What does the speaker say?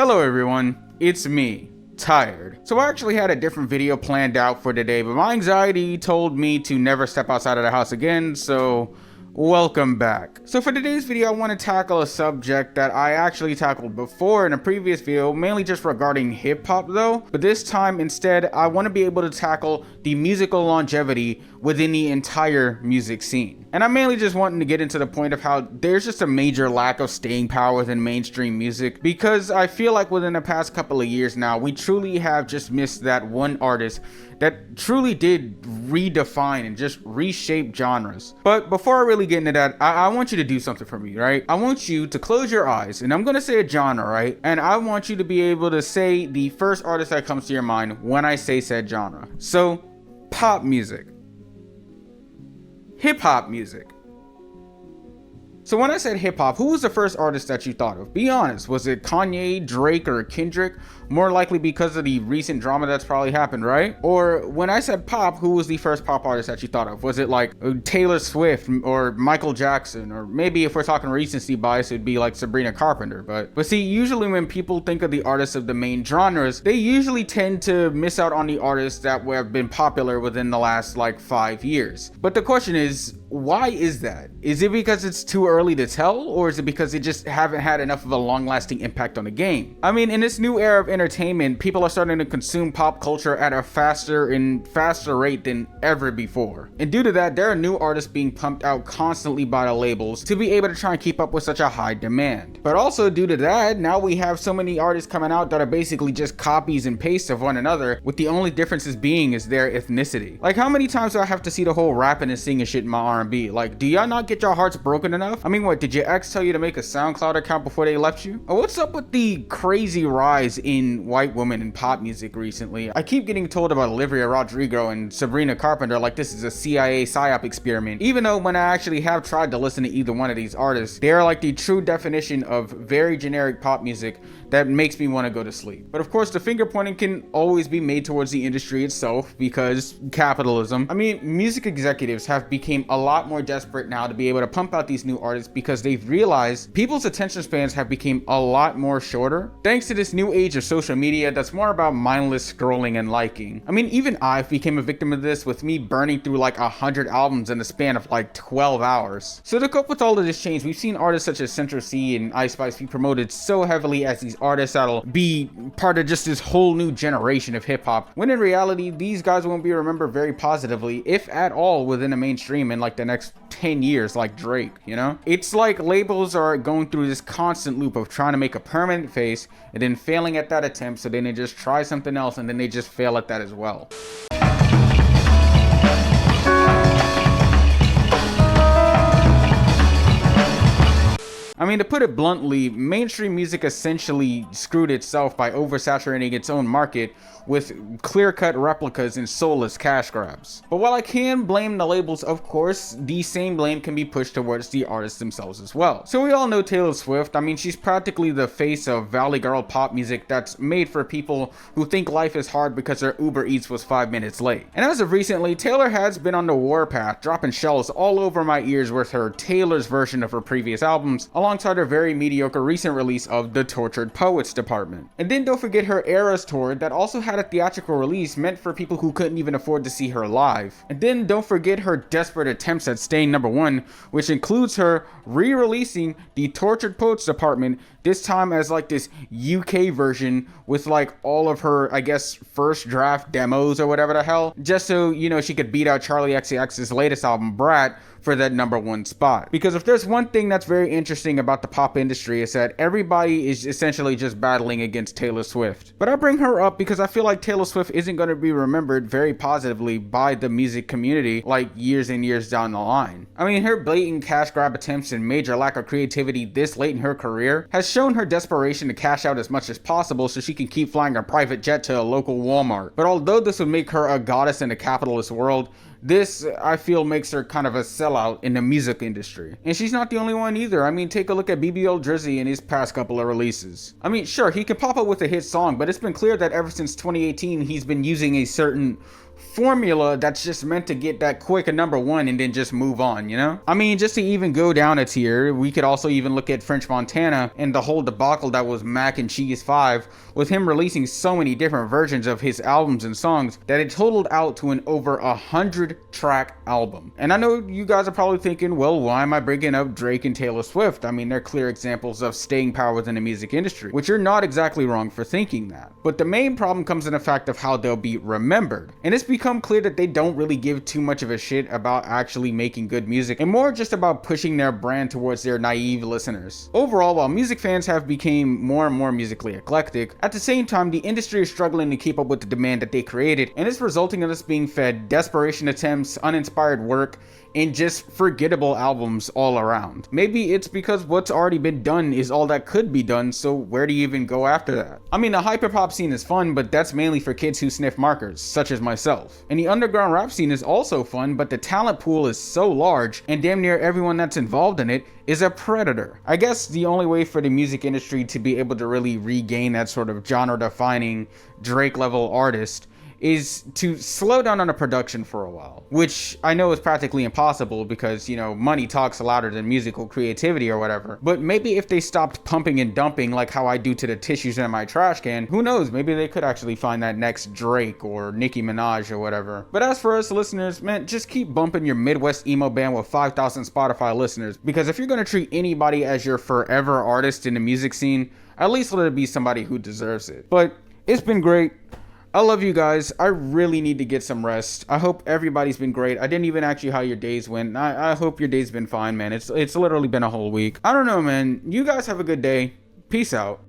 Hello everyone, it's me, Tired. So I actually had a different video planned out for today, but my anxiety told me to never step outside of the house again, so welcome back. So for today's video, I want to tackle a subject that I actually tackled before in a previous video, mainly just regarding hip-hop though, but this time instead, I want to be able to tackle the musical longevity within the entire music scene. And I'm mainly just wanting to get into the point of how there's just a major lack of staying power within mainstream music, because I feel like within the past couple of years now, we truly have just missed that one artist that truly did redefine and just reshape genres. But before I really get into that, I want you to do something for me, right? I want you to close your eyes, and I'm gonna say a genre, right? And I want you to be able to say the first artist that comes to your mind when I say said genre. So, pop music. Hip-hop music. So when I said hip-hop, who was the first artist that you thought of? Be honest, was it Kanye, Drake, or Kendrick? More likely because of the recent drama that's probably happened, right? Or when I said pop, who was the first pop artist that you thought of? Was it like Taylor Swift or Michael Jackson? Or maybe if we're talking recency bias, it'd be like Sabrina Carpenter. But see, usually when people think of the artists of the main genres, they usually tend to miss out on the artists that have been popular within the last like 5 years. But the question is, why is that? Is it because it's too early to tell, or is it because they just haven't had enough of a long-lasting impact on the game? I mean, in this new era of entertainment, people are starting to consume pop culture at a faster rate than ever before. And due to that, there are new artists being pumped out constantly by the labels to be able to try and keep up with such a high demand. But also due to that, now we have so many artists coming out that are basically just copies and pastes of one another, with the only differences being is their ethnicity. Like, how many times do I have to see the whole rapping and singing shit in my R&B? Like, do y'all not get your hearts broken enough? I mean, what, did your ex tell you to make a SoundCloud account before they left you? Or what's up with the crazy rise in white women in pop music recently? I keep getting told about Olivia Rodrigo and Sabrina Carpenter like this is a CIA psyop experiment, even though when I actually have tried to listen to either one of these artists, they are like the true definition of very generic pop music that makes me want to go to sleep. But of course, the finger pointing can always be made towards the industry itself because capitalism. I mean, music executives have become a lot more desperate now to be able to pump out these new artists because they've realized people's attention spans have become a lot more shorter thanks to this new age of social media that's more about mindless scrolling and liking. I mean, even I became a victim of this with me burning through like 100 albums in the span of like 12 hours. So to cope with all of this change, we've seen artists such as Central C and Ice Spice be promoted so heavily as these artists that'll be part of just this whole new generation of hip-hop, when in reality these guys won't be remembered very positively, if at all, within the mainstream in like the next 10 years, like Drake, you know? It's like labels are going through this constant loop of trying to make a permanent face and then failing at that attempt, so then they just try something else and then they just fail at that as well. I mean, to put it bluntly, mainstream music essentially screwed itself by oversaturating its own market with clear-cut replicas and soulless cash grabs. But while I can blame the labels, of course, the same blame can be pushed towards the artists themselves as well. So we all know Taylor Swift. I mean, she's practically the face of Valley Girl pop music that's made for people who think life is hard because their Uber Eats was 5 minutes late. And as of recently, Taylor has been on the warpath, dropping shells all over my ears with her Taylor's version of her previous albums, alongside her very mediocre recent release of The Tortured Poets Department. And then don't forget her Eras tour that also had a theatrical release meant for people who couldn't even afford to see her live. And then don't forget her desperate attempts at staying #1, which includes her re-releasing The Tortured Poets Department, this time as like this UK version with like all of her, I guess, first draft demos or whatever the hell, just so, you know, she could beat out Charlie XCX's latest album, Brat, for that #1 spot. Because if there's one thing that's very interesting about the pop industry, is that everybody is essentially just battling against Taylor Swift. But I bring her up because I feel like Taylor Swift isn't going to be remembered very positively by the music community like years and years down the line. I mean, her blatant cash grab attempts and major lack of creativity this late in her career has shown her desperation to cash out as much as possible so she can keep flying a private jet to a local Walmart. But although this would make her a goddess in a capitalist world, this, I feel, makes her kind of a sellout in the music industry. And she's not the only one either. I mean, take a look at BBL Drizzy and his past couple of releases. I mean, sure, he can pop up with a hit song, but it's been clear that ever since 2018, he's been using a certain formula that's just meant to get that quick a number one and then just move on, you know? I mean, just to even go down a tier, we could also even look at French Montana and the whole debacle that was Mac and Cheese 5, with him releasing so many different versions of his albums and songs that it totaled out to an over 100-track album. And I know you guys are probably thinking, well, why am I bringing up Drake and Taylor Swift? I mean, they're clear examples of staying power within the music industry, which you're not exactly wrong for thinking that. But the main problem comes in the fact of how they'll be remembered. And it's become clear that they don't really give too much of a shit about actually making good music, and more just about pushing their brand towards their naive listeners. Overall, while music fans have become more and more musically eclectic, at the same time, the industry is struggling to keep up with the demand that they created, and it's resulting in us being fed desperation attempts, uninspired work, and just forgettable albums all around. Maybe it's because what's already been done is all that could be done, so where do you even go after that? I mean, the hyperpop scene is fun, but that's mainly for kids who sniff markers, such as myself. And the underground rap scene is also fun, but the talent pool is so large, and damn near everyone that's involved in it is a predator. I guess the only way for the music industry to be able to really regain that sort of genre-defining Drake-level artist is to slow down on the production for a while, which I know is practically impossible because, you know, money talks louder than musical creativity or whatever. But maybe if they stopped pumping and dumping like how I do to the tissues in my trash can, who knows, maybe they could actually find that next Drake or Nicki Minaj or whatever. But as for us listeners, man, just keep bumping your Midwest emo band with 5,000 Spotify listeners, because if you're gonna treat anybody as your forever artist in the music scene, at least let it be somebody who deserves it. But it's been great. I love you guys. I really need to get some rest. I hope everybody's been great. I didn't even ask you how your days went. I hope your day's been fine, man. It's literally been a whole week. I don't know, man. You guys have a good day. Peace out.